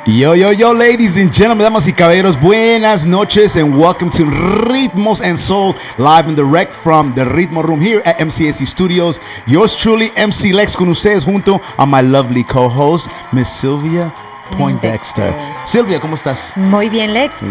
Yo, yo, yo, ladies and gentlemen, damas y caballeros, buenas noches and welcome to Ritmos and Soul, live and direct from the Ritmo room here at MCAC Studios. Yours truly, MC Lex, con ustedes junto a my lovely co-host, Miss Sylvia Poindexter. Silvia, ¿cómo estás? Muy bien, Lex.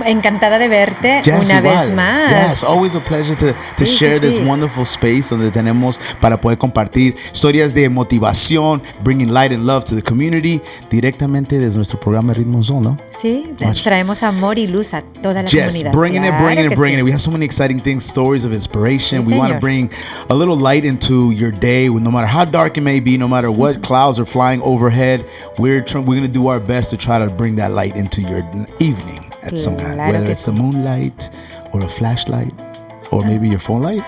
Encantada de verte una vez más. Yeah, it's always a pleasure to share this wonderful space donde tenemos para poder compartir historias de motivación, bringing light and love to the community, directamente desde nuestro programa Ritmos Y SOUL, ¿no? Sí, traemos amor y luz a toda la comunidad. Bringing it. We have so many exciting things, stories of inspiration. We want to bring a little light into your day, no matter how dark it may be, no matter what clouds are flying overhead. We're going to do our best to try to bring that light into your evening at some time, whether it's the moonlight or a flashlight or maybe your phone light.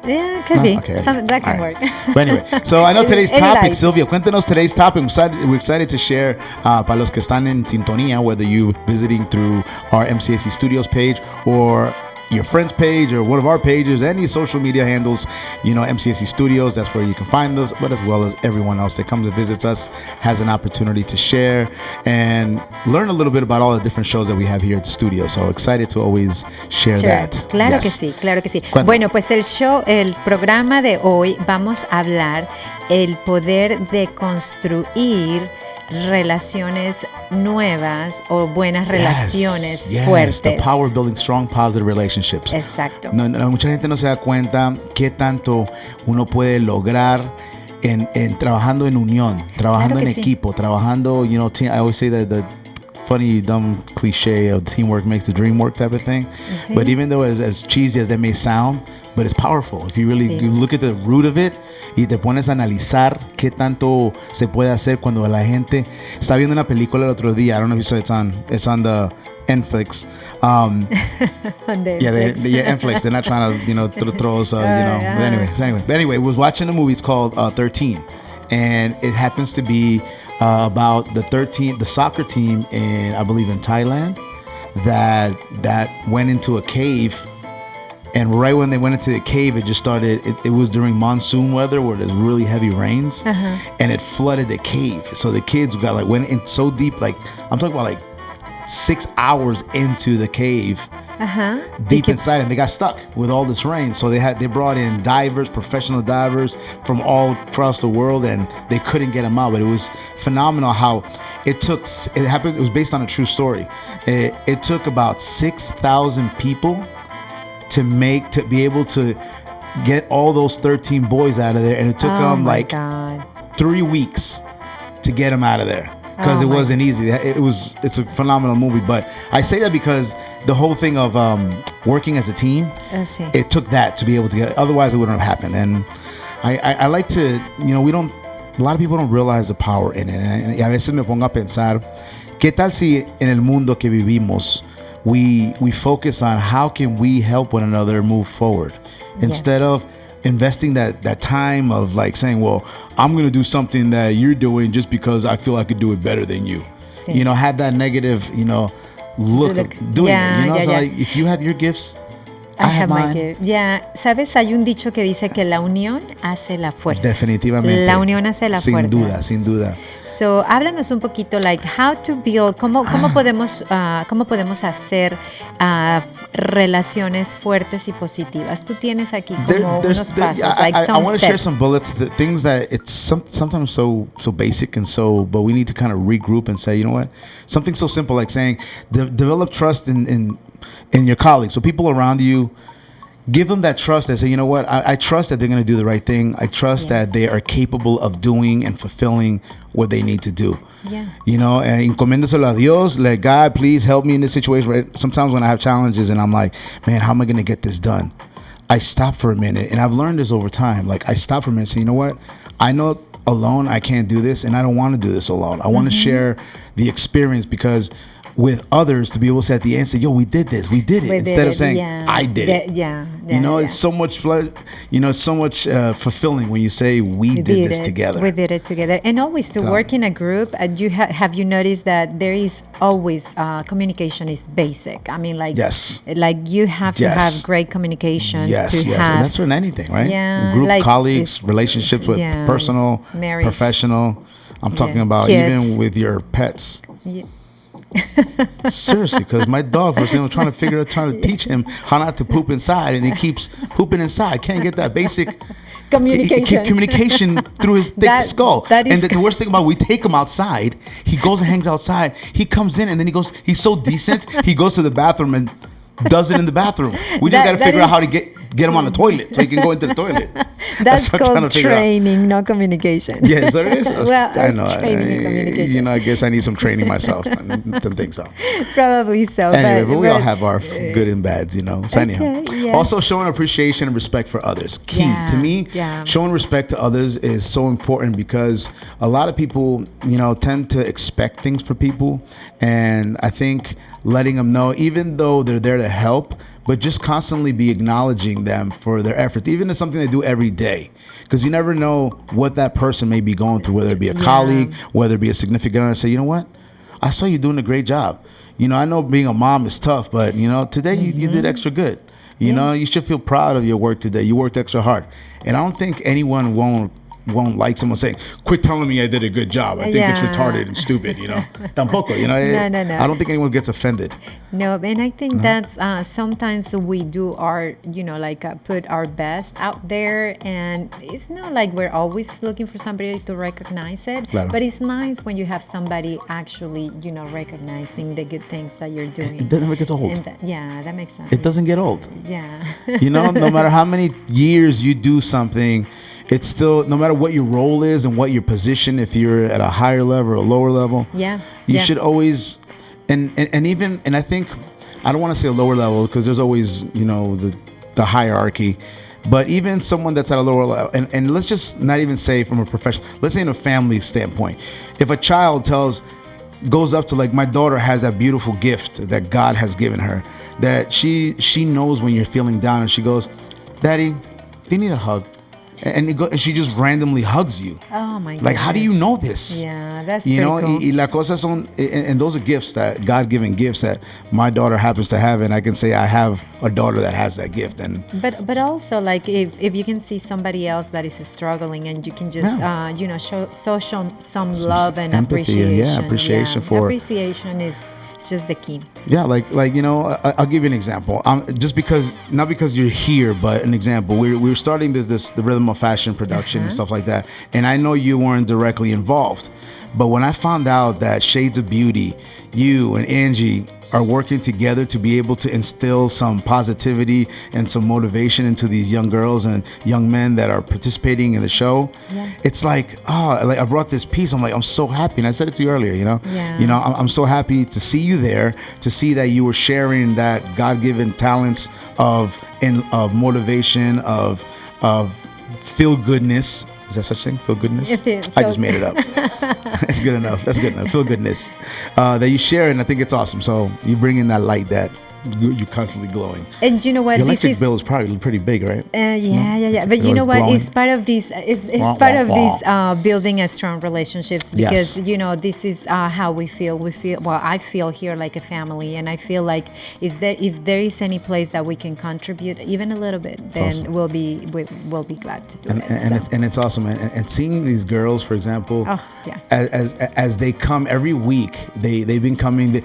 Yeah, could be. Okay, that can work. But anyway, so I know today's topic, Sylvia, cuéntanos today's topic. We're excited to share para los que están en sintonía, whether you visiting through our MCAC Studios page or your friend's page or one of our pages, any social media handles, MCAC Studios, that's where you can find us, but as well as everyone else that comes and visits us has an opportunity to share and learn a little bit about all the different shows that we have here at the studio. So excited to always share that. Claro que sí, claro que sí. Bueno, pues el programa de hoy vamos a hablar el poder de construir relaciones nuevas o buenas relaciones fuertes. The power of building strong, positive relationships. Exacto. Mucha gente no se da cuenta qué tanto uno puede lograr en trabajando en unión, trabajando en equipo, trabajando, I always say that the funny, dumb cliche of teamwork makes the dream work type of thing. Sí. But even though as cheesy as that may sound, but it's powerful. If you really you look at the root of it y te pones a analizar qué tanto se puede hacer cuando la gente está viendo una película el otro día. I don't know if you saw it's on the Netflix. Netflix. They're not trying to throw us, But anyway, it was watching a movie. It's called 13, and it happens to be about the soccer team I believe in Thailand that went into a cave. And right when they went into the cave, it just started. It was during monsoon weather where there's really heavy rains, and it flooded the cave. So the kids went in so deep, I'm talking about 6 hours into the cave, deep inside, and they got stuck with all this rain. So they brought in professional divers from all across the world, and they couldn't get them out. But it was phenomenal how it happened. It was based on a true story. It took about 6,000 people to be able to get all those 13 boys out of there, and it took them 3 weeks to get them out of there because it wasn't easy. It's a phenomenal movie, but I say that because the whole thing of working as a team, it took that to be able to get. Otherwise, it wouldn't have happened. And I like to, a lot of people don't realize the power in it. And a veces me pongo a pensar, ¿qué tal si en el mundo que vivimos we focus on how can we help one another move forward instead of investing that time of saying, well, I'm going to do something that you're doing just because I feel I could do it better than you. Sí. Have that negative, look of doing it. So if you have your gifts, I have my gift. Sabes, hay un dicho que dice que la unión hace la fuerza. Definitivamente. La unión hace la fuerza. Sin duda. So, háblanos un poquito, how to build, cómo podemos hacer relaciones fuertes y positivas. Tú tienes aquí como unos pasos, I want to share some bullets, things that it's sometimes so basic and but we need to kind of regroup and say, you know what, something so simple like saying, develop trust in your colleagues. So people around you, give them that trust that say, you know what, I trust that they're going to do the right thing. I trust that they are capable of doing and fulfilling what they need to do. Yeah. And encomiéndaselo a Dios, let God please help me in this situation. Right? Sometimes when I have challenges and I'm like, man, how am I going to get this done? I stop for a minute, and I've learned this over time. I stop for a minute and say, you know what, I know alone I can't do this, and I don't want to do this alone. I want to share the experience because with others to be able to say at the end, say, yo, we did this, instead of saying, I did it. It's so much, it's so much fulfilling when you say we did this together. We did it together. And always to work in a group, have you noticed that there is always communication is basic? I mean, yes. You have to have great communication. Yes. And that's for anything, right? Yeah. Group, colleagues, relationships with personal, professional. I'm talking about Kids. even with your pets. Yeah. Seriously, because my dog, for example, trying to teach him how not to poop inside, and he keeps pooping inside. Can't get that basic communication through his thick skull. And the worst thing about it, we take him outside. He goes and hangs outside. He comes in, and then he's so decent. He goes to the bathroom and does it in the bathroom. We just got to figure out how to get him on the toilet so he can go into the toilet. That's called training, not communication. Yeah, so it is. Well, I know. Training and communication. I guess I need some training myself. I don't think so. Probably so. Anyway, but we all have our good and bads, So okay, anyhow, yeah. Also showing appreciation and respect for others. Key to me. Yeah. Showing respect to others is so important because a lot of people, tend to expect things for people, and I think letting them know, even though they're there to help, but just constantly be acknowledging them for their efforts, even if it's something they do every day. Because you never know what that person may be going through, whether it be a colleague, whether it be a significant other. Say, you know what? I saw you doing a great job. I know being a mom is tough, but, today you did extra good. You should feel proud of your work today. You worked extra hard. And I don't think anyone won't like someone saying, quit telling me I did a good job. I think it's retarded and stupid, Tampoco, No. I don't think anyone gets offended. No, and I think that's sometimes we do our, put our best out there, and it's not like we're always looking for somebody to recognize it, Claro. but it's nice when you have somebody actually, recognizing the good things that you're doing. It never gets old. And that makes sense. It doesn't get old. Yeah. No matter how many years you do something, it's still, no matter what your role is and what your position, if you're at a higher level or a lower level, you should always, and I think, I don't want to say a lower level because there's always, the hierarchy, but even someone that's at a lower level, and let's just not even say from a professional, let's say in a family standpoint, if a child goes up to, like, my daughter has that beautiful gift that God has given her, that she knows when you're feeling down, and she goes, Daddy, do you need a hug? And she just randomly hugs you. Oh my God! Like, how do you know this? Yeah, that's pretty cool. Y la cosa son, and those are gifts, that God-given gifts that my daughter happens to have, and I can say I have a daughter that has that gift. And but also, like, if you can see somebody else that is struggling, and you can just show some love and empathy, appreciation. Appreciation for appreciation is. It's just the key. Yeah, like I'll give you an example. Just because, not because you're here, but an example. We're starting the Rhythm of Fashion production and stuff like that, and I know you weren't directly involved, but when I found out that Shades of Beauty, you and Angie are working together to be able to instill some positivity and some motivation into these young girls and young men that are participating in the show. It's like, I brought this piece. I'm like, I'm so happy. And I said it to you earlier, I'm so happy to see you there, to see that you were sharing that God-given talents of motivation, of feel goodness. Is that such thing? Feel goodness? I just made it up. That's good enough. That's good enough. Feel goodness. That you share, and I think it's awesome. So you bring in that light that you're constantly glowing. And you know what? Your electric bill is probably pretty big, right? Yeah. But you know what? Glowing. It's part of this. It's part of this building a strong relationships, because this is how we feel. Well, I feel here like a family, and I feel like if there is any place that we can contribute even a little bit, then awesome. we'll be glad to do it. And it's awesome. And seeing these girls, for example, as they come every week, they've been coming.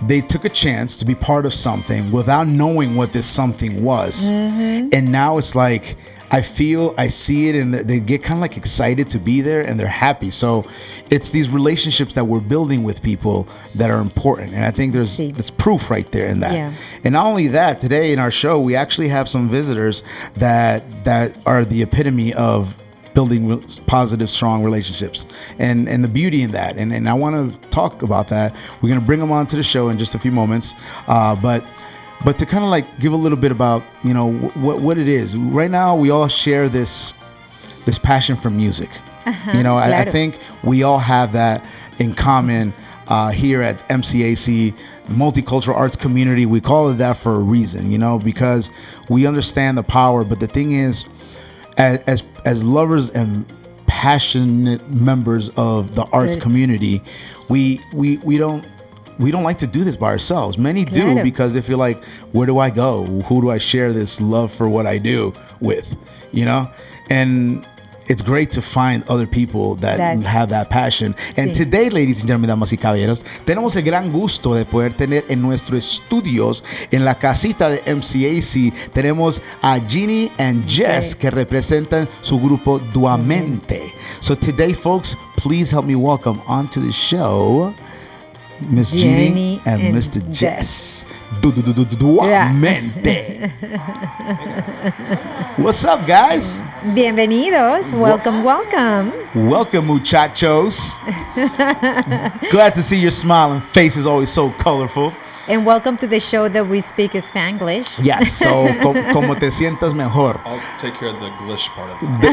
They took a chance to be part of something without knowing what this something was. And now it's like, I see it, and they get kind of like excited to be there, and they're happy. So it's these relationships that we're building with people that are important. And I think there's proof right there in that. Yeah. And not only that, today in our show, we actually have some visitors that are the epitome of building positive, strong relationships, and the beauty in that. And I want to talk about that. We're going to bring them on to the show in just a few moments. But to kind of like give a little bit about, what it is. Right now, we all share this passion for music. I think we all have that in common here at MCAC, the Multicultural Arts Community. We call it that for a reason, because we understand the power. But the thing is, as lovers and passionate members of the arts community, we don't like to do this by ourselves. Many do, because they feel like, where do I go? Who do I share this love for what I do with? And it's great to find other people that have that passion. And today, ladies and gentlemen, damas y caballeros, tenemos el gran gusto de poder tener en nuestros estudios, en la casita de MCAC, tenemos a Jeannie and Jess que representan su grupo Duamente. So today, folks, please help me welcome onto the show Miss Jeannie and Mr. Jess. Duamente. What's up, guys? Bienvenidos. Welcome, welcome. Welcome, muchachos. Glad to see your smiling face is always so colorful. And welcome to the show that we speak Spanglish. Yes, so como te sientas mejor. I'll take care of the glish part of it. The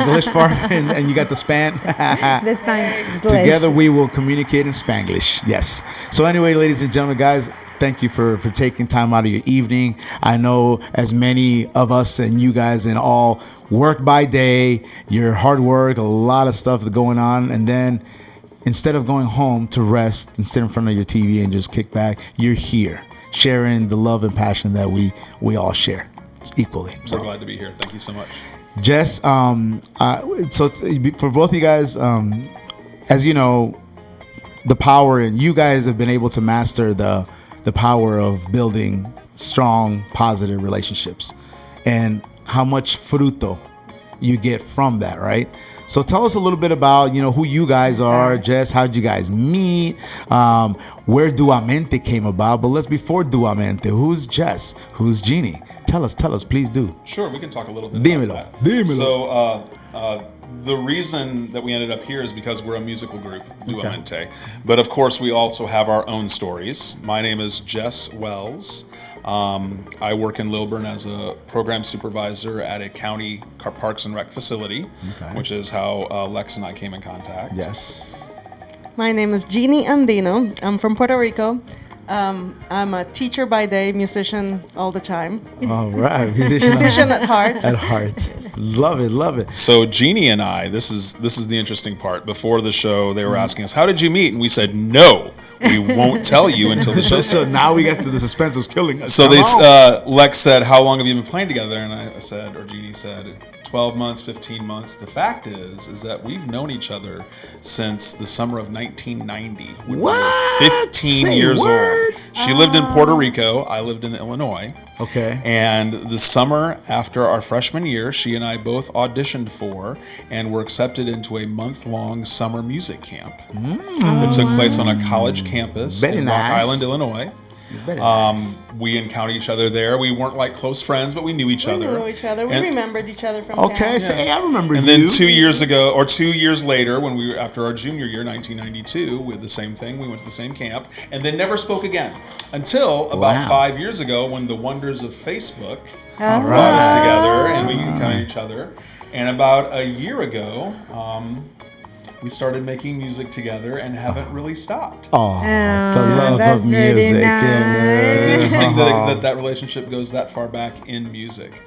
glish part, and you got the span. The Spanglish. Together we will communicate in Spanglish. Yes. So anyway, ladies and gentlemen, guys, thank you for taking time out of your evening. I know as many of us and you guys and all work by day, your hard work, a lot of stuff going on, and then instead of going home to rest and sit in front of your TV and just kick back, you're here sharing the love and passion that we all share equally. So we're glad to be here. Thank you so much. Jess, so for both of you guys, as you know, the power, and you guys have been able to master the power of building strong, positive relationships and how much fruto you get from that, right? So tell us a little bit about, who you guys are, Jess. How'd you guys meet? Where Duamente came about? But before Duamente, who's Jess? Who's Jeannie? Tell us, please do. Sure, we can talk a little bit about that. So the reason that we ended up here is because we're a musical group, Duamente. Okay. But of course, we also have our own stories. My name is Jess Wells. I work in Lilburn as a program supervisor at a county parks and rec facility, which is how Lex and I came in contact. Yes. My name is Jeannie Andino. I'm from Puerto Rico. I'm a teacher by day, musician all the time. All right, musician at heart. At heart, love it. So Jeannie and I, this is the interesting part. Before the show, they were asking us, "How did you meet?" And we said, "No, we won't tell you until the show starts." So now we got the suspense was killing us. So Lex said, "How long have you been playing together?" And I said, or Jeannie said, 12 months, 15 months. The fact is that we've known each other since the summer of 1990 when we were 15 years old. She lived in Puerto Rico. I lived in Illinois. Okay. And the summer after our freshman year, she and I both auditioned for and were accepted into a month-long summer music camp. It took place on a college campus in Rock Island, Illinois. We encountered each other there. We weren't like close friends, but we knew each other. We remembered each other from camp. So hey, I remember you. And then 2 years ago, or 2 years later, when we were after our junior year, 1992, we did the same thing. We went to the same camp, and then never spoke again until about 5 years ago, when the wonders of Facebook brought us together, and we encountered each other. And about a year ago, we started making music together and haven't really stopped. The love of music. Really nice. It's interesting that relationship goes that far back in music.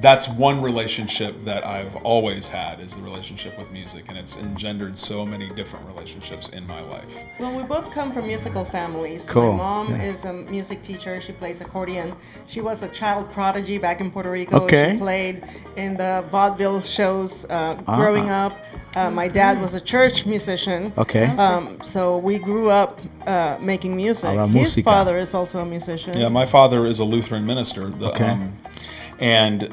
That's one relationship that I've always had, is the relationship with music, and it's engendered so many different relationships in my life. Well, we both come from musical families. Cool. My mom is a music teacher. She plays accordion. She was a child prodigy back in Puerto Rico. Okay. She played in the vaudeville shows growing up. My dad was a church musician. Okay. So we grew up making music. His father is also a musician. Yeah, my father is a Lutheran minister. And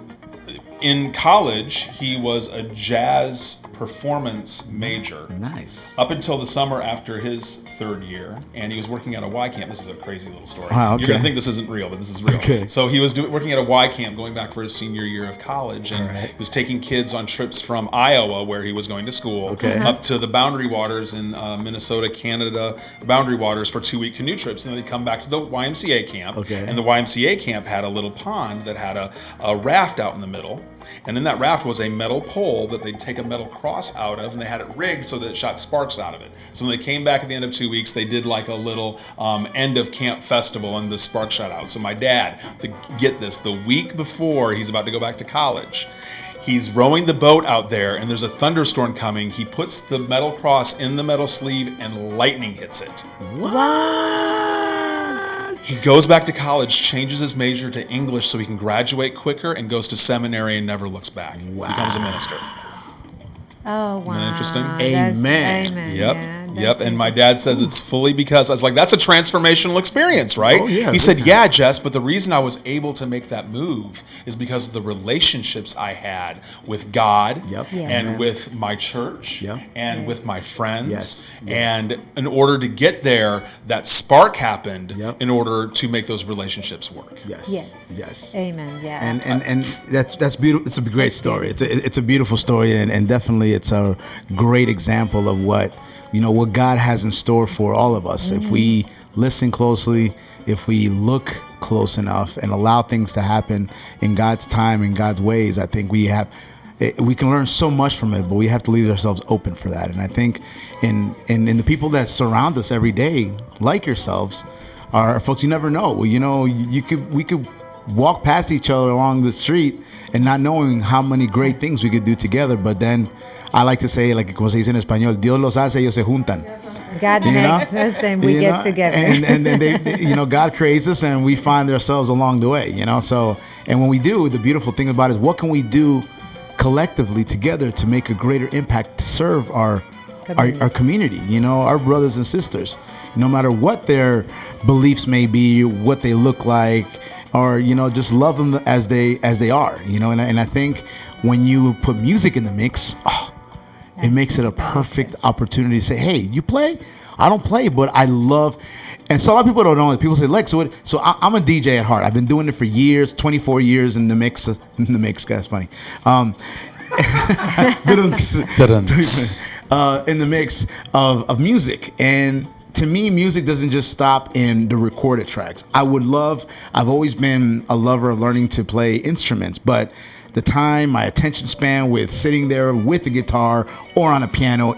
in college, he was a jazz performance major. Nice. Up until the summer after his third year, and he was working at a Y camp. This is a crazy little story. Wow, okay. You're gonna think this isn't real, but this is real. Okay. So he was working at a Y camp, going back for his senior year of college, and he was taking kids on trips from Iowa, where he was going to school, up to the Boundary Waters in Minnesota, Canada, Boundary Waters for 2-week canoe trips, and then they'd come back to the YMCA camp. Okay. And the YMCA camp had a little pond that had a raft out in the middle. And in that raft was a metal pole that they'd take a metal cross out of, and they had it rigged so that it shot sparks out of it. So when they came back at the end of 2 weeks, they did like a little end of camp festival, and the sparks shot out. So my dad, get this, the week before he's about to go back to college, he's rowing the boat out there, and there's a thunderstorm coming. He puts the metal cross in the metal sleeve, and lightning hits it. What? He goes back to college, changes his major to English so he can graduate quicker, and goes to seminary and never looks back. Wow. Becomes a minister. Oh, wow. Isn't that interesting? Amen. Amen. Yep. Yeah, Yep. And my dad says it's fully because I was like, that's a transformational experience, right? Oh, yeah, he said, big time. yeah, Jess, but the reason I was able to make that move is because of the relationships I had with God Yep. Yes. and with my church Yep. and with my friends. Yes. Yes. And in order to get there, that spark happened Yep. in order to make those relationships work. Yes. Yes. Yes. Amen. Yeah. And that's beautiful. It's a great story. It's a beautiful story, and definitely it's a great example of what God has in store for all of us. If we listen closely, if we look close enough, and allow things to happen in God's time and God's ways, I think we can learn so much from it. But we have to leave ourselves open for that. And I think in the people that surround us every day, like yourselves, are folks you never know. We could walk past each other along the street and not knowing how many great things we could do together. But then I like to say, like como se dice en español, Dios los hace, ellos se juntan. God makes us and we get together. And they God creates us and we find ourselves along the way, So, and when we do, the beautiful thing about it is what can we do collectively together to make a greater impact to serve our community, our brothers and sisters, no matter what their beliefs may be, what they look like, or just love them as they are, and I think when you put music in the mix, it makes it a perfect opportunity to say, hey, you play? I don't play, but I love. And so a lot of people don't know it. People say, Lex, so I'm a DJ at heart. I've been doing it for years, 24 years in the mix. That's funny. In the mix of music. And to me, music doesn't just stop in the recorded tracks. I've always been a lover of learning to play instruments, but the time, my attention span with sitting there with the guitar or on a piano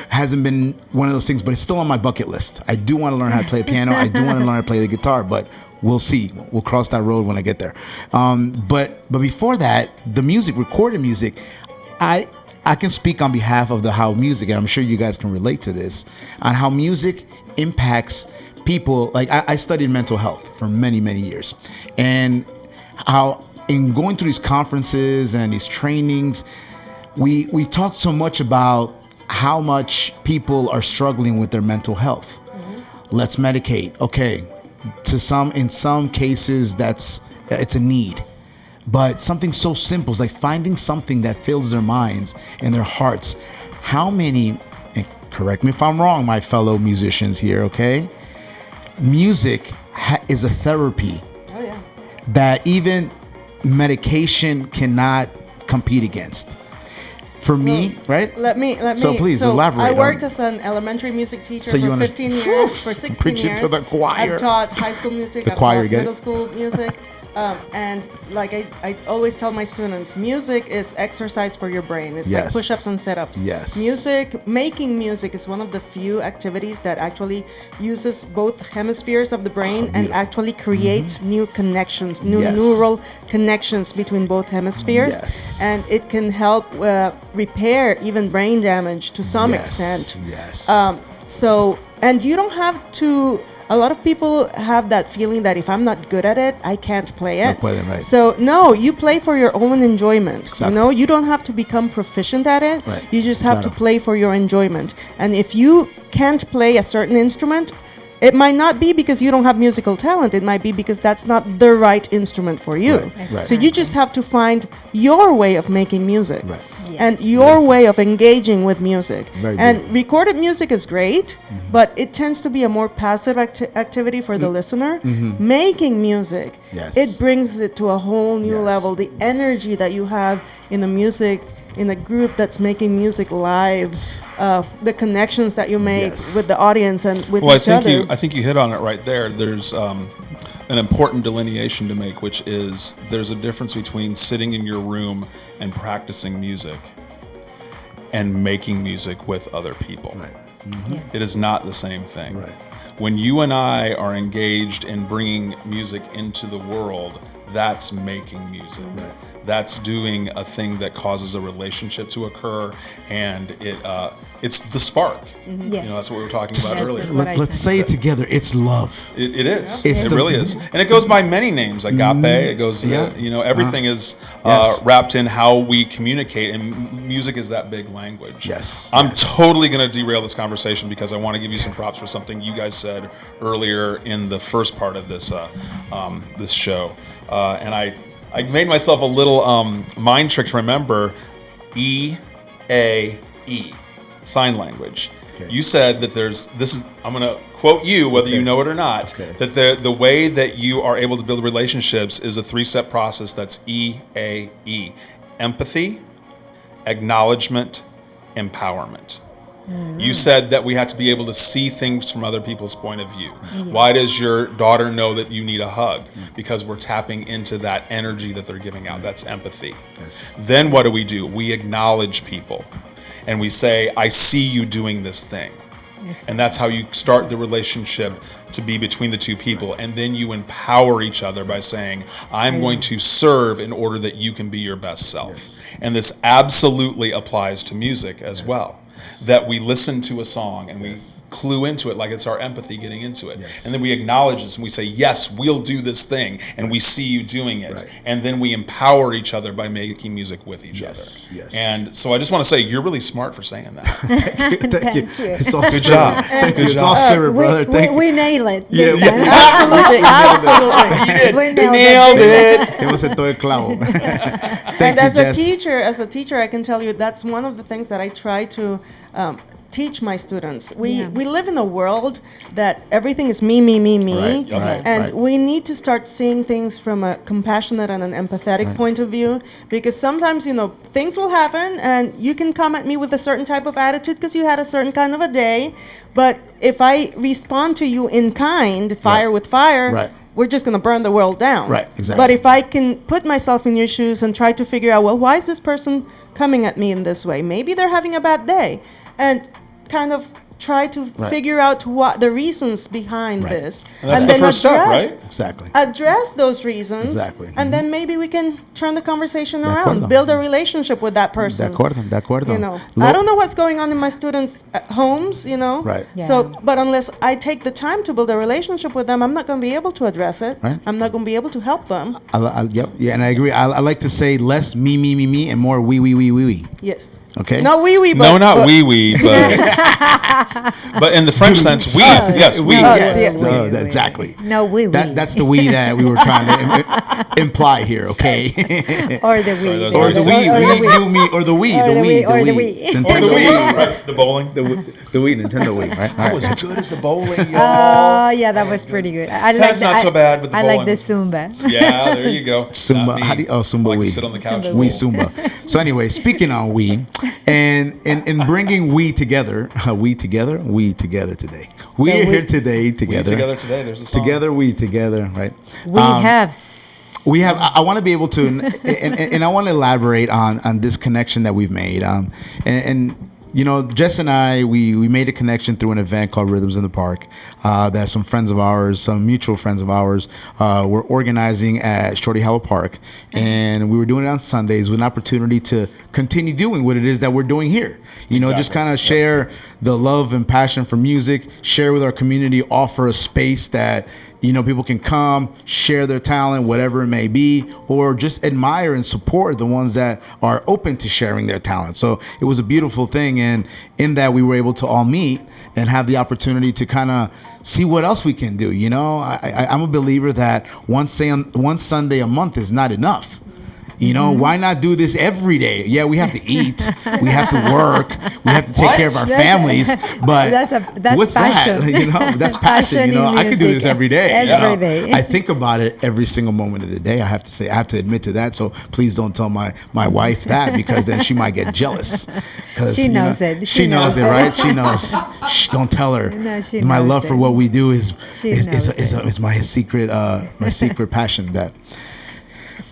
hasn't been one of those things, but it's still on my bucket list. I do want to learn how to play a piano. I do want to learn how to play the guitar, but we'll see. We'll cross that road when I get there. But before that, the music, recorded music, I can speak on behalf of the How Music, and I'm sure you guys can relate to this, on how music impacts people. Like I studied mental health for many, many years, and how in going through these conferences and these trainings, we talked so much about how much people are struggling with their mental health. Mm-hmm. Let's medicate. Okay, in some cases it's a need, but something so simple is like finding something that fills their minds and their hearts. How many? And correct me if I'm wrong, my fellow musicians here. Okay, music is a therapy. Oh yeah. That even medication cannot compete against. For me, right? Let me. So please elaborate. I worked as an elementary music teacher for 15 years. For 16 preaching years, to the choir. I've taught high school music. The I've choir, taught get it? middle school music. And like I always tell my students, music is exercise for your brain. It's like push-ups and sit-ups. Yes. Making music is one of the few activities that actually uses both hemispheres of the brain and actually creates new connections, new neural connections between both hemispheres. Yes. And it can help repair even brain damage to some extent. Yes. And you don't have to. A lot of people have that feeling that if I'm not good at it, I can't play it. Right. So no, you play for your own enjoyment. Exactly. You don't have to become proficient at it. Right. You just have to play for your enjoyment. And if you can't play a certain instrument, it might not be because you don't have musical talent. It might be because that's not the right instrument for you. Right. So you just have to find your way of making music. Right. And your way of engaging with music. And beautiful. recorded music is great, but it tends to be a more passive activity for the listener. Making music, it brings it to a whole new level. The energy that you have in the music, in a group that's making music live, the connections that you make with the audience and with each other. I think you hit on it right there. There's an important delineation to make, which is there's a difference between sitting in your room and practicing music and making music with other people. Right. It is not the same thing. Right. When you and I are engaged in bringing music into the world, that's making music. That's doing a thing that causes a relationship to occur, and it's the spark. Yes. You know, that's what we were talking about earlier. Let's say it together. It's love. It is. It's it really is. And it goes by many names. Agape. It goes. You know, everything is wrapped in how we communicate, and music is that big language. Yes. I'm totally going to derail this conversation because I want to give you some props for something you guys said earlier in the first part of this this show, and I made myself a little mind trick to remember EAE, sign language. Okay. You said that I'm going to quote you, whether you know it or not, that the way that you are able to build relationships is a 3-step process that's EAE. Empathy, acknowledgement, empowerment. Mm-hmm. You said that we have to be able to see things from other people's point of view. Mm-hmm. Why does your daughter know that you need a hug? Mm-hmm. Because we're tapping into that energy that they're giving out. That's empathy. Yes. Then what do? We acknowledge people. And we say, I see you doing this thing. Yes. And that's how you start the relationship to be between the two people. And then you empower each other by saying, I'm going to serve in order that you can be your best self. Yes. And this absolutely applies to music as well. That we listen to a song and we clue into it like it's our empathy getting into it. Yes. And then we acknowledge this and we say, yes, we'll do this thing. And we see you doing it. Right. And then we empower each other by making music with each other. Yes. And so I just want to say, you're really smart for saying that. Thank you. It's all good job. It's all spirit, brother. We nail it. Yeah. Absolutely. You did. Nailed it. It was a todo clavo. And as a teacher, I can tell you that's one of the things that I try to teach my students. We live in a world that everything is me, and we need to start seeing things from a compassionate and an empathetic point of view, because sometimes, you know, things will happen and you can come at me with a certain type of attitude because you had a certain kind of a day, but if I respond to you in kind, fire with fire, we're just going to burn the world down. Right, exactly. But if I can put myself in your shoes and try to figure out, well, why is this person coming at me in this way? Maybe they're having a bad day. And kind of try to figure out what the reasons behind this. And that's the first step, right? Exactly. Address those reasons. Exactly. And then maybe we can turn the conversation around, build a relationship with that person. De acuerdo. You know, I don't know what's going on in my students' homes, you know. Right. Yeah. So, but unless I take the time to build a relationship with them, I'm not going to be able to address it. Right. I'm not going to be able to help them. Yeah, and I agree. I like to say less me, and more we. Yes. Okay. Not we, but... No, not we, but in the French sense, we. Yes, we. Yes. No, exactly. No, we. That's the we that we were trying to imply here, okay? Or the we. Or the we, you, me, or the we. The we. Right. The bowling. The we, Nintendo Wii, right? That was good as the bowling, y'all. Oh, yeah, that was pretty good. Tennis not so bad, but the bowling. I like the Zumba. Yeah, there you go. Zumba. Zumba I like Wii. to sit on the couch. We Zumba. So anyway, speaking on we, and in bringing we together today. We're here today together. We together today. There's a song. Together, we together, right? We have. I want to be able to, and I want to elaborate on this connection that we've made. And you know, Jess and I, we made a connection through an event called Rhythms in the Park that some friends of ours, some mutual friends of ours, were organizing at Shorty Hollow Park. And we were doing it on Sundays with an opportunity to continue doing what it is that we're doing here. You know, just kind of share the love and passion for music, share with our community, offer a space that, you know, people can come, share their talent, whatever it may be, or just admire and support the ones that are open to sharing their talent. So it was a beautiful thing. And in that, we were able to all meet and have the opportunity to kind of see what else we can do. You know, I'm a believer that one Sunday a month is not enough. You know, why not do this every day? Yeah, we have to eat, we have to work, we have to take care of our families. But that's what's passion. that? You know, that's passion. You know, I could do this every day. Every day. I think about it every single moment of the day. I have to say, I have to admit to that. So please don't tell my wife that, because then she might get jealous. She knows it. She knows it, right? She knows. Shh, don't tell her. No, she my knows love it. for what we do is She knows my secret passion. That.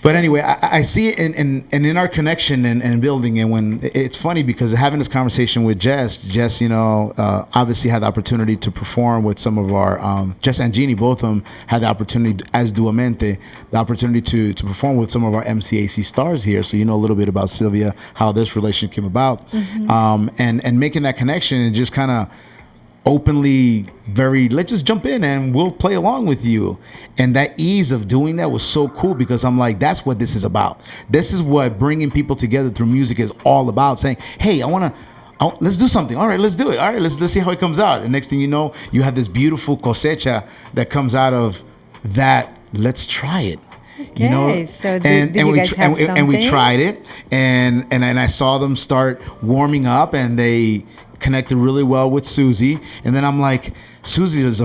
But anyway, I see it in our connection and building. And when it's funny because having this conversation with Jess, you know, obviously had the opportunity to perform with some of our Jess and Jeannie, both of them had the opportunity as Duamente, the opportunity to perform with some of our MCAC stars here. So you know a little bit about Sylvia, how this relationship came about, and making that connection and just kind of openly let's just jump in and we'll play along with you. And that ease of doing that was so cool because I'm like, that's what this is about. This is what bringing people together through music is all about, saying, hey, let's do something. All right, let's do it. All right, let's see how it comes out. And next thing you know, you have this beautiful cosecha that comes out of that. Let's try it. Okay, you know, so and we tried it, and I saw them start warming up, and they connected really well with Susie. And then I'm like, Susie is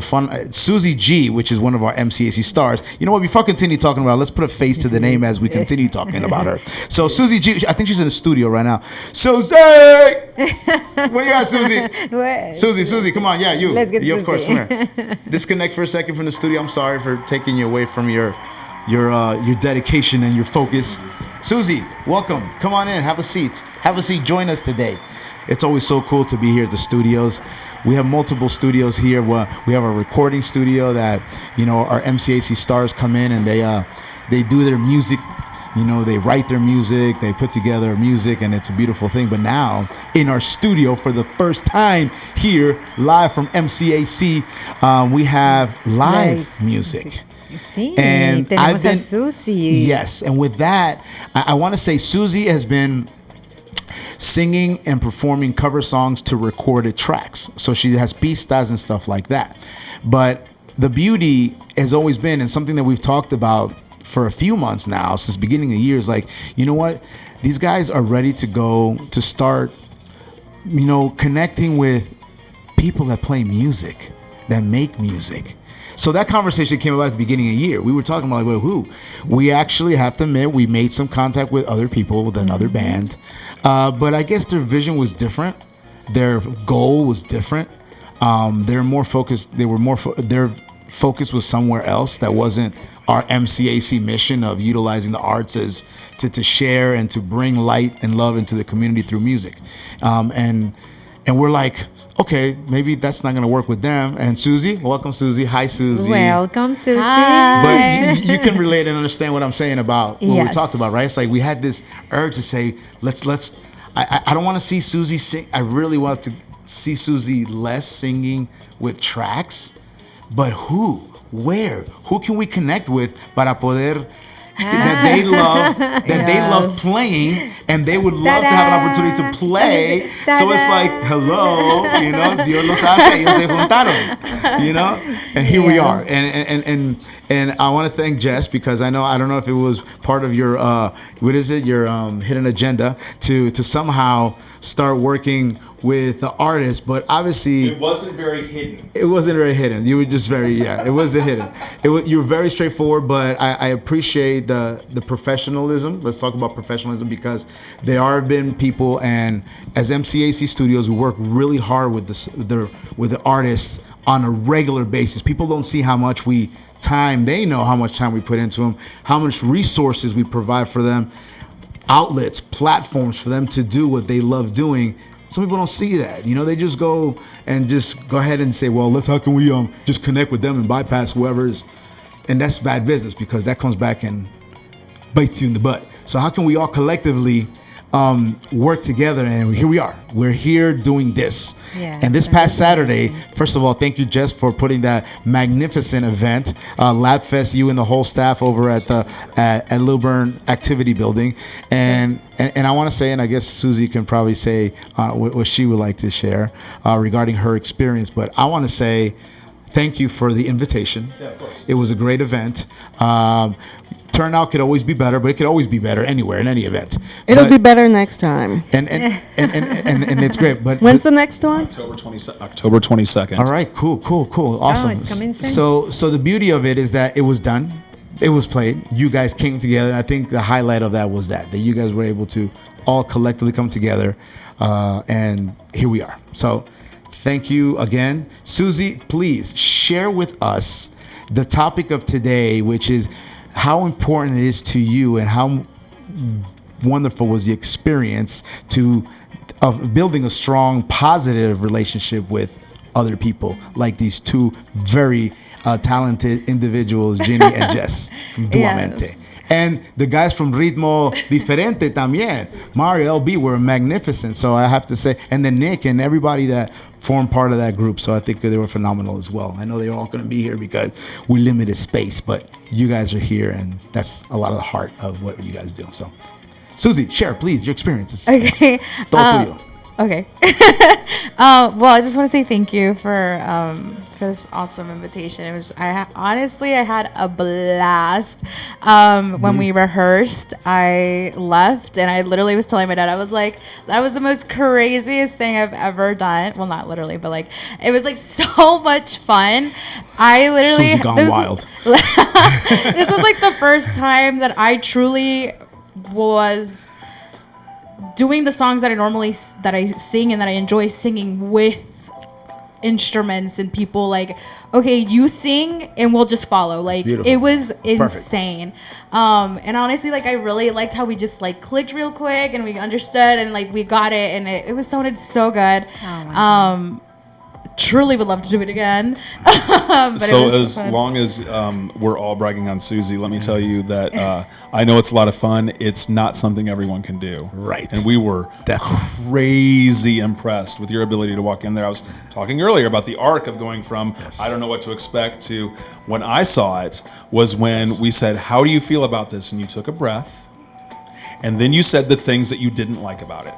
Susie G, which is one of our MCAC stars. You know what? Before I continue talking about her, let's put a face to the name as we continue talking about her. So Susie G, I think she's in the studio right now. Susie, where you at, Susie? Susie, come on, yeah, you. Let's get you, Susie. Of course, come here. Disconnect for a second from the studio. I'm sorry for taking you away from your dedication and your focus. Susie, welcome. Come on in. Have a seat. Have a seat. Join us today. It's always so cool to be here at the studios. We have multiple studios here. We have a recording studio that, you know, our MCAC stars come in and they do their music. You know, they write their music, they put together music, and it's a beautiful thing. But now, in our studio for the first time here, live from MCAC, we have live music. Sí, and tenemos a Susie. Yes, and with that, I want to say Susie has been singing and performing cover songs to recorded tracks. So she has pistas and stuff like that. But the beauty has always been, and something that we've talked about for a few months now, since the beginning of the year, is like, you know what? These guys are ready to go to start, you know, connecting with people that play music, that make music. So that conversation came about at the beginning of the year. We were talking about, like, well, who? We actually have to admit, we made some contact with other people, with another band. But I guess their vision was different. Their goal was different. They're more focused. Their focus was somewhere else that wasn't our MCAC mission of utilizing the arts as to share and to bring light and love into the community through music. And we're like, okay, maybe that's not going to work with them. And Susie, welcome, Susie. Hi, Susie. Welcome, Susie. Hi. But you can relate and understand what I'm saying about what we talked about, right? It's like we had this urge to say, I don't want to see Susie sing. I really want to see Susie less singing with tracks. But who? Where? Who can we connect with para poder that they love playing, and they would love to have an opportunity to play. So it's like, hello, you know, Dios los hace, ellos se juntaron, you know, and here we are. And I want to thank Jess because I don't know if it was part of your your hidden agenda to somehow start working with the artist, but obviously it wasn't very hidden. It wasn't very hidden. You were just very it wasn't hidden. You were very straightforward, but I appreciate the professionalism. Let's talk about professionalism because there have been people, and as MCAC Studios, we work really hard with the artists on a regular basis. People don't see how much they know how much time we put into them, how much resources we provide for them, outlets, platforms for them to do what they love doing. Some people don't see that. You know, they just go ahead and say, well, how can we just connect with them and bypass whoever's, and that's bad business because that comes back and bites you in the butt. So how can we all collectively work together? And here we are. We're here doing this. Yes, and this past Saturday, first of all, thank you, Jess, for putting that magnificent event, Lab Fest, you and the whole staff over at Lilburn Activity Building. And I want to say, and I guess Susie can probably say what she would like to share regarding her experience, but I want to say thank you for the invitation. Yeah, of course. It was a great event. Turnout could always be better, but it could always be better anywhere in any event. It'll be better next time. And it's great. But when's the next one? October 22nd. All right, cool, awesome. Oh, it's coming soon. So the beauty of it is that it was done, it was played. You guys came together. I think the highlight of that was that you guys were able to all collectively come together, and here we are. So thank you again, Susie. Please share with us the topic of today, which is how important it is to you, and how wonderful was the experience of building a strong, positive relationship with other people, like these two very talented individuals, Ginny and Jess from Duamente. Yes. And the guys from Ritmo Diferente también, Mario, LB, were magnificent. So I have to say, and then Nick and everybody that formed part of that group. So I think they were phenomenal as well. I know they're all going to be here because we limited space, but you guys are here, and that's a lot of the heart of what you guys do. So, Susie, share, please, your experiences. Okay. Okay. Well, I just want to say thank you for this awesome invitation. It was honestly I had a blast. When we rehearsed, I left and I literally was telling my dad, I was like, that was the most craziest thing I've ever done. Well, not literally, but like it was like so much fun. I literally Susie gone wild. This was like the first time that I truly was doing the songs that I sing and that I enjoy singing with instruments and people. Like, okay, you sing and we'll just follow. Like, it was insane. And honestly, like, I really liked how we just like clicked real quick and we understood and like we got it, and it sounded so good. Truly would love to do it again. So as long as we're all bragging on Susie, let me tell you that I know it's a lot of fun. It's not something everyone can do. Right. And we were crazy impressed with your ability to walk in there. I was talking earlier about the arc of going from I don't know what to expect to when I saw it was when we said, how do you feel about this? And you took a breath. And then you said the things that you didn't like about it.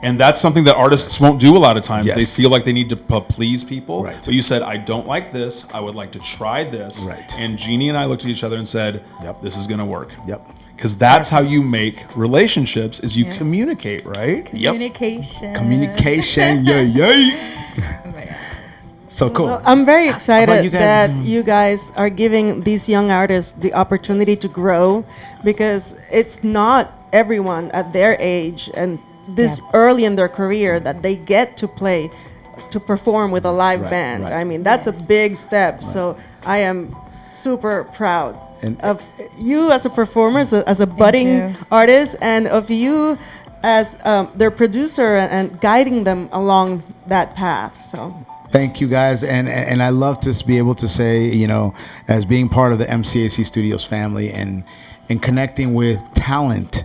And that's something that artists won't do a lot of times. They feel like they need to please people. Right. But you said, I don't like this. I would like to try this. Right. And Jeannie and I looked at each other and said, this is going to work. Because that's how you make relationships, is you communicate, right? Communication. Communication. Oh my gosh. So cool. Well, I'm very excited that you guys are giving these young artists the opportunity to grow, because it's not everyone at their age and this early in their career that they get to perform with a live band. I mean, that's a big step. So I am super proud of you as a performer, as a budding artist, and of you as their producer and guiding them along that path. So thank you guys, and I love to be able to say, you know, as being part of the MCAC Studios family and connecting with talented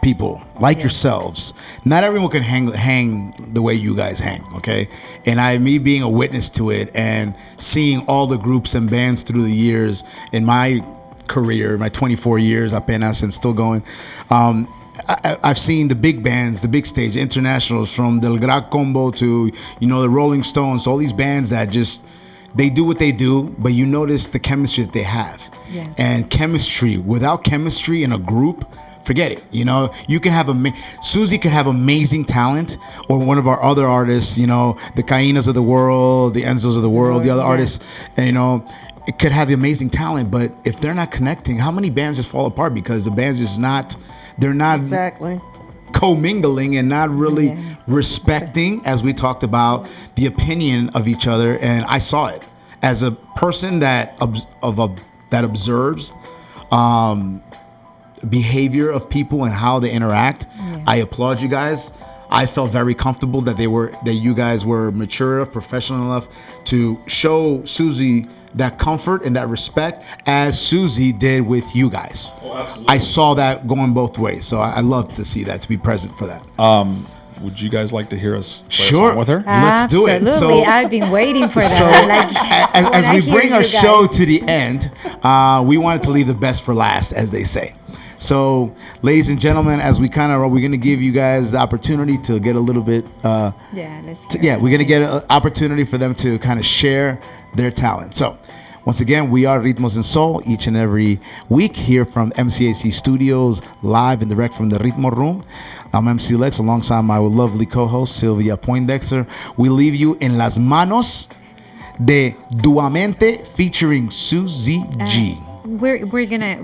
people like yourselves. Not everyone can hang the way you guys hang, okay? And me being a witness to it and seeing all the groups and bands through the years in my career, my 24 years apenas and still going, I've seen the big bands, the big stage, internationals, from Del Gran Combo to, you know, the Rolling Stones, all these bands that just, they do what they do, but you notice the chemistry that they have. And chemistry, without chemistry in a group, forget it. You know, you can have Susie could have amazing talent, or one of our other artists, you know, the Cainas of the world, the Enzos of the world, the other artists, and, you know, it could have the amazing talent, but if they're not connecting, how many bands just fall apart because the bands is not, they're not commingling and not really respecting, as we talked about, the opinion of each other. And I saw it as a person that observes behavior of people and how they interact. I applaud you guys. I felt very comfortable that you guys were mature enough, professional enough to show Susie that comfort and that respect, as Susie did with you guys. Oh, absolutely. I saw that going both ways, so I love to see that, to be present for that. Would you guys like to hear us play a song with her? Let's do it. Absolutely. I've been waiting for that. As we bring our show to the end, we wanted to leave the best for last, as they say. So, ladies and gentlemen, as we're going to give you guys the opportunity to get a little bit. We're going to get an opportunity for them to kind of share their talent. So, once again, we are Ritmos Y Soul each and every week here from MCAC Studios, live and direct from the Ritmo Room. I'm MC Lex alongside my lovely co-host Sylvia Poindexter. We leave you in las manos de Duamente featuring Susie G. We're gonna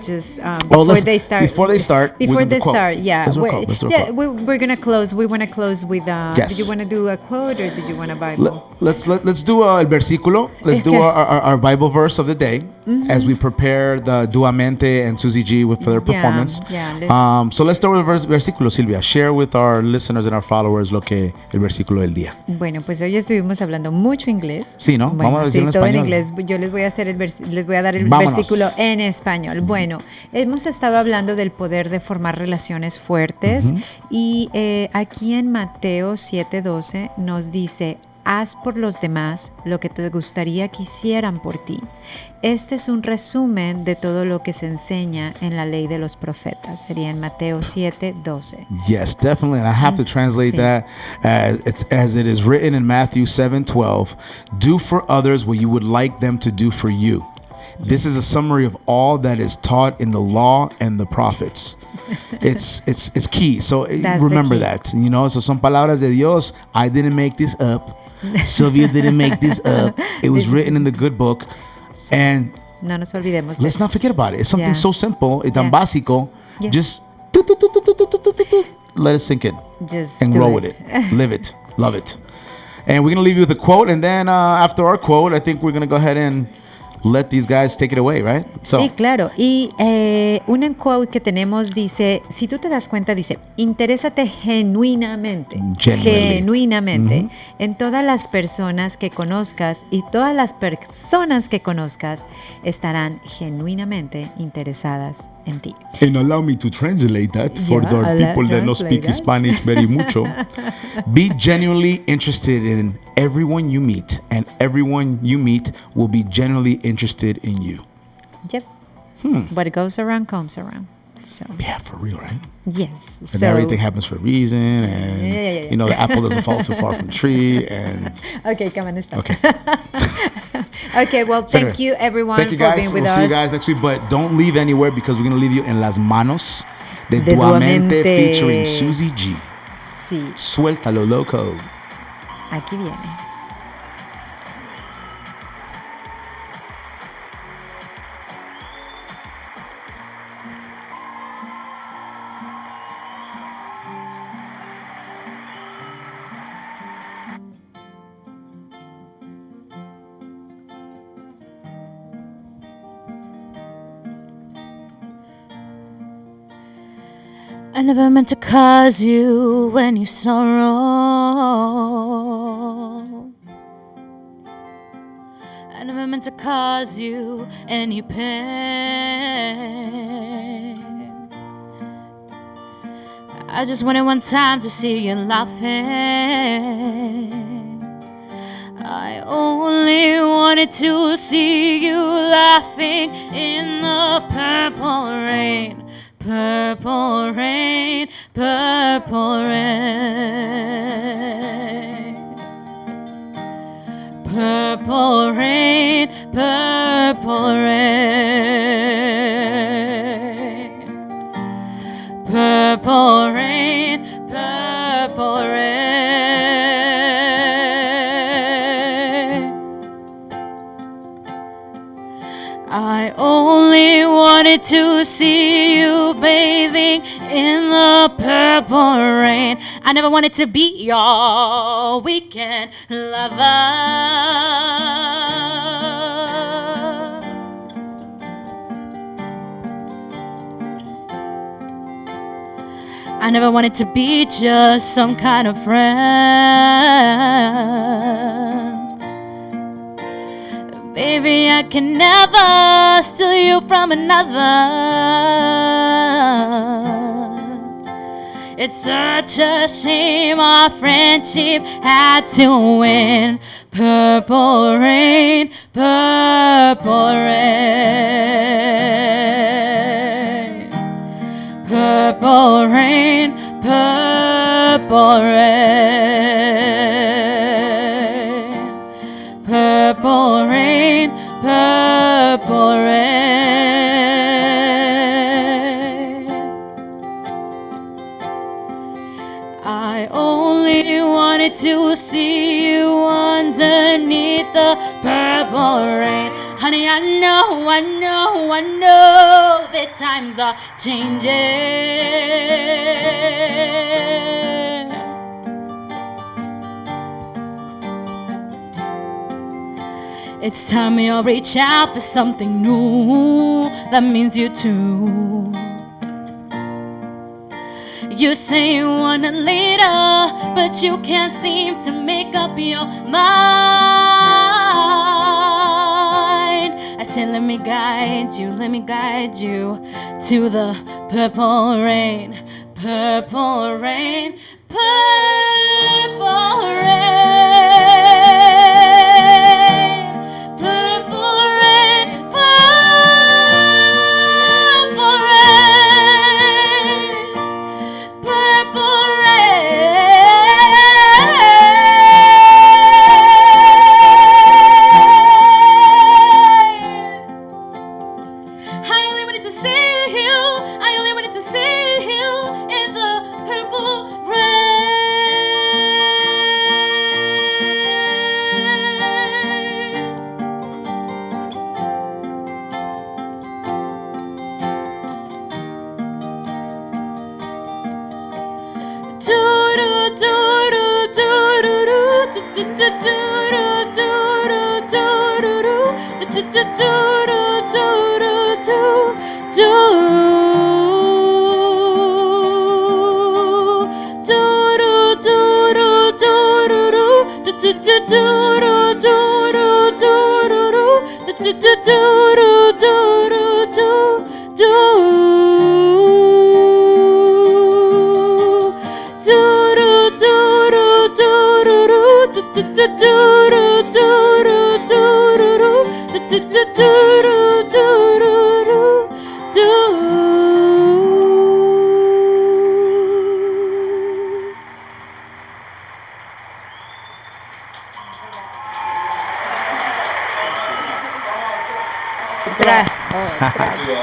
just before they start. We're gonna close. We want to close with. Did you want to do a quote or did you want a Bible? Let's do el versículo. Let's do our Bible verse of the day. as we prepare the Duamente and Susie G for their performance. So let's start with el versículo, Silvia. Share with our listeners and our followers el versículo del día. Bueno, pues hoy estuvimos hablando mucho inglés. Sí, ¿no? Bueno, vamos a decirlo todo en español. En inglés. Yo les voy a hacer les voy a dar el Vámonos. versículo en español. Bueno, hemos estado hablando del poder de formar relaciones fuertes y aquí en Mateo 7:12 nos dice: haz por los demás lo que te gustaría que hicieran por ti. Este es un resumen de todo lo que se enseña en la ley de los profetas. Sería en Mateo 7:12. Yes, definitely. And I have to translate that as it is written in Matthew 7:12. Do for others what you would like them to do for you. This is a summary of all that is taught in the law and the prophets. It's key. So remember that. You know, so son palabras de Dios. I didn't make this up. Sylvia didn't make this up. It was written in the good book. And no nos olvidemos de let's eso. not forget about it. It's something so simple, tan básico. Just let it sink in. Just and grow with it. Live it. Love it. And we're going to leave you with a quote. And then after our quote, I think we're going to go ahead and let these guys take it away, right? So. Sí, claro. Y un quote que tenemos dice, si tú te das cuenta, dice, interésate genuinamente en todas las personas que conozcas, y todas las personas que conozcas estarán genuinamente interesadas en ti. And allow me to translate that for the people that don't speak Spanish very mucho. Be genuinely interested in everyone you meet, and everyone you meet will be genuinely interested in you. Yep. What goes around comes around. So. Yeah, for real, right? Yes. And everything happens for a reason, and you know, the apple doesn't fall too far from the tree. And okay, come on, stop. Okay. Okay, well, thank you everyone thank you for guys. being with us. We'll see you guys next week, but don't leave anywhere because we're going to leave you en las manos de Duamente featuring Susie G. Sí. Suéltalo, loco. Aquí viene. I never meant to cause you any sorrow. I never meant to cause you any pain. I just wanted one time to see you laughing. I only wanted to see you laughing in the purple rain. Purple rain, purple rain. Purple rain, purple rain. Purple rain, purple rain. I only wanted to see you bathing in the purple rain. I never wanted to be your weekend lover. I never wanted to be just some kind of friend. Baby, I can never steal you from another. It's such a shame our friendship had to win. Purple rain, purple rain. Purple rain, purple rain. Purple rain, purple rain. I only wanted to see you underneath the purple rain. Honey, I know that times are changing. It's time you reach out for something new. That means you too. You say you want a leader, but you can't seem to make up your mind. I say let me guide you to the purple rain, purple rain, purple rain.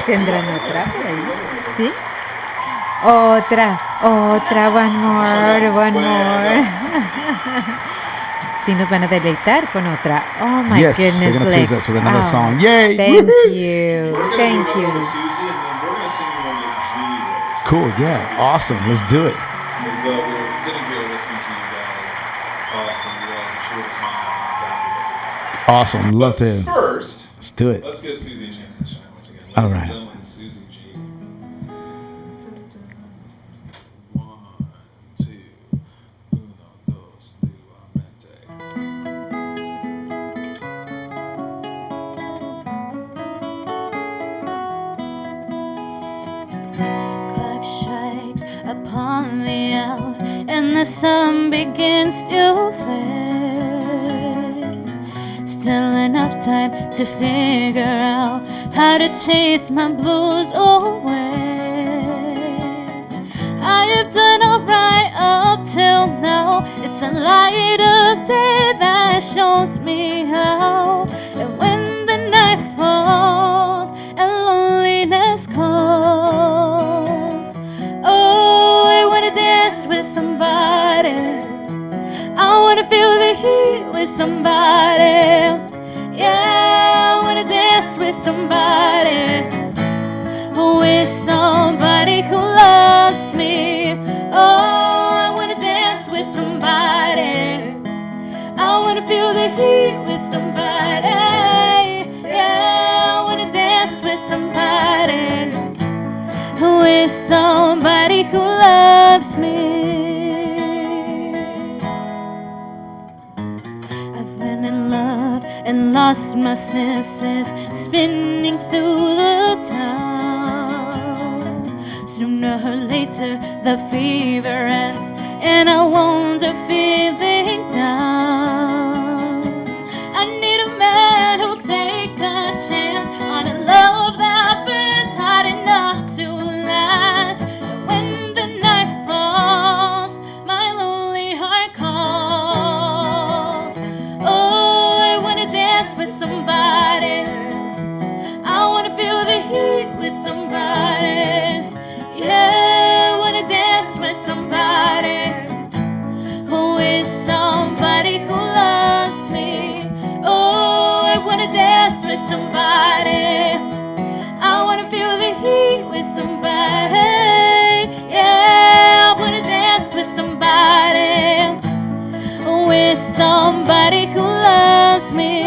¿Tendrán otra por ahí? ¿Sí? Otra, one more. Sí, nos van a deleitar con otra. Oh my goodness, they're gonna please us with another song. Yay! Thank you. Thank you. Cool, yeah, awesome. Let's do it. As though we were sitting here listening to you guys talk and realize that you were the song that's exactly what we want. Awesome, love to. First, let's do it. Let's give Susie a chance to shine once again. All right. Susie G. 1, 2, 1, 2, duamente. Clock strikes upon the hour, and the sun begins to fade. Still enough time to figure out how to chase my blues away. I have done alright up till now. It's a light of day that shows me how. And when the night falls and loneliness calls, oh, I wanna dance with somebody. I wanna feel the heat with somebody. Yeah, I wanna dance with somebody. With somebody who loves me. Oh, I wanna dance with somebody. I wanna feel the heat with somebody. Yeah, I wanna dance with somebody. With somebody who loves me. And lost my senses, spinning through the town. Sooner or later the fever ends, and I wander feeling down. I need a man who'll take a chance on a love that burns hot enough to last. And when the night falls, my lonely heart calls. Oh, I wanna dance with somebody. I wanna feel the heat with somebody. Yeah, I wanna dance with somebody. Who is somebody who loves me. Oh, I wanna dance with somebody. I wanna feel the heat with somebody. Yeah, I wanna dance with somebody. With somebody who loves me.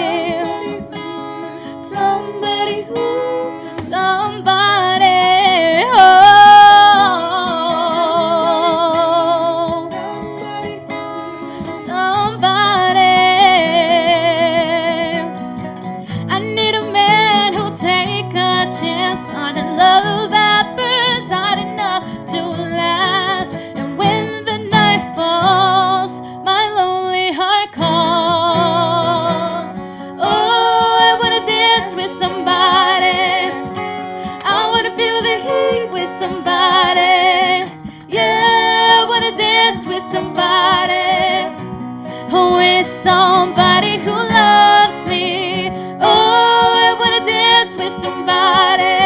somebody who loves me. Oh, I wanna dance with somebody.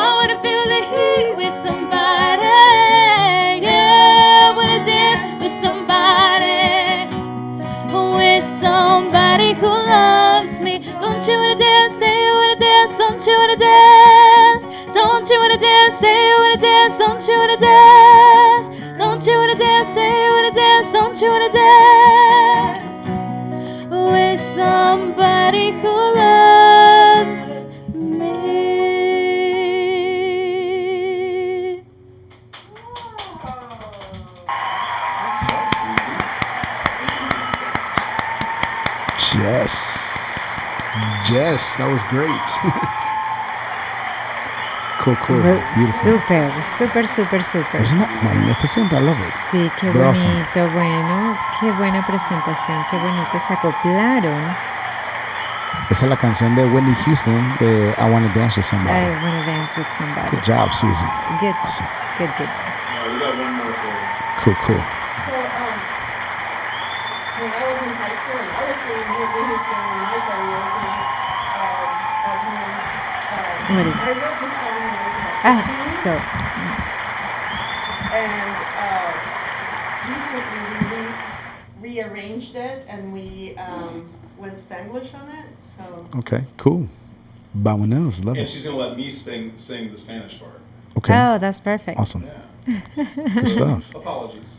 I wanna feel the heat with somebody. Yeah, I wanna dance with somebody. With somebody who loves me. Don't you wanna dance? Say you wanna dance. Don't you wanna dance? Don't you wanna dance? Say you wanna dance. Don't you wanna dance? Don't you wanna dance? Say you wanna dance. Don't you wanna dance? With somebody who loves me. Yes, that was great. Cool. Beautiful. Súper. Isn't that magnificent? I love it. Sí, qué They're bonito, awesome. bueno, qué buena presentación, qué bonito se acoplaron. Esa es la canción de Whitney Houston de I Wanna Dance With Somebody. I wanna dance with somebody. Good job, Susie. Good, Awesome. good. No, we got one more for you. Cool. So, when I was in high school, and I was singing Whitney Houston in my karaoke at home. What is it? I wrote this song when I was about 15. So, And recently we rearranged it and we went Spanglish on it. So Okay, cool. Vámonos. Love And it. she's gonna let me sing the Spanish part. Okay. oh, that's perfect. Awesome. Yeah. Good stuff. Apologies.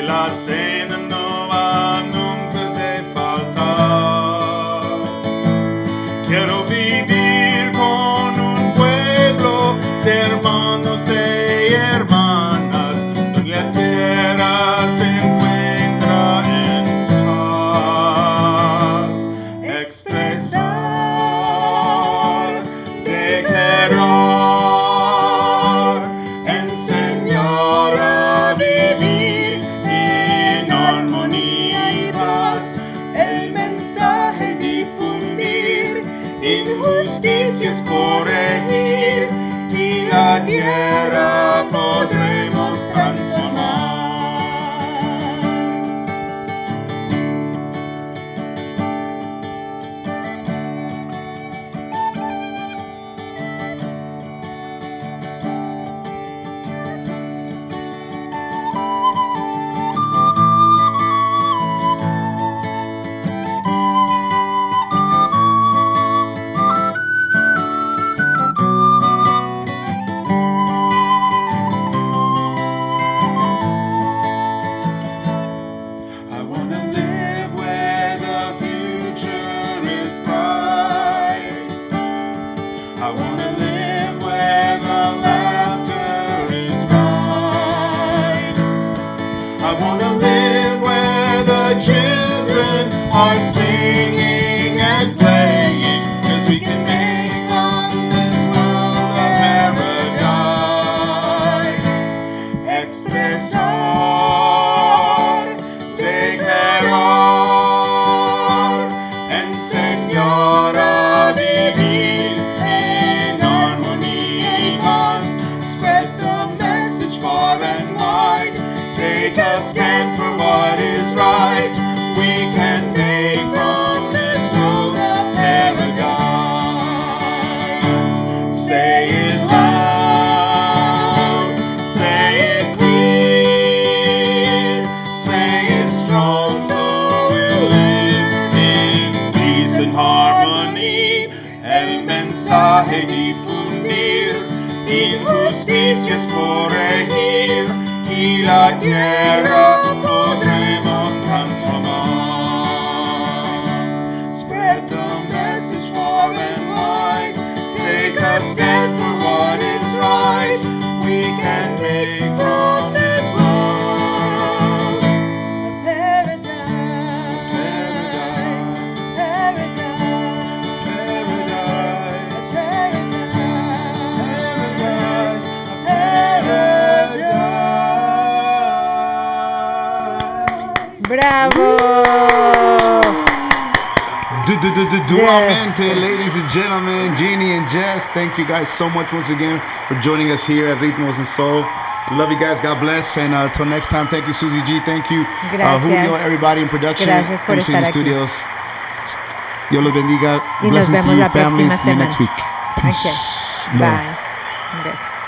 La cena no va nunca de faltar. Quiero vivir con un pueblo de hermanos y hermanas, donde la tierra se encuentra en paz. Expresar, declarar, enseñar a vivir en armonía y paz, el mensaje difundir, injusticias corregir y la tierra podremos transformar. I wanna live where the future is bright. I wanna live where the laughter is right. I wanna live where the children are singing and playing, 'cause we can make from this world a paradise. Expresar, declarar, enseñar a vivir en armonía y paz. Spread the message far and wide. Take a stand for what is right. We can make from injusticias corregir y la tierra podremos transformar. Spread the message far and wide. Take a stand for what is right. We can make from this world a paradise. Bravo! Duamente, ladies and gentlemen, Jeannie and Jess, thank you guys so much once again for joining us here at Ritmos Y SOUL. We love you guys. God bless. And until next time, thank you, Susie G. Thank you, Julio, everybody in production, Gracias por MC estar aquí. Studios. Dios los bendiga. Y nos Blessings to vemos you, la próxima families. See you semana. next week. Peace. Okay. Love. Bye. Un beso.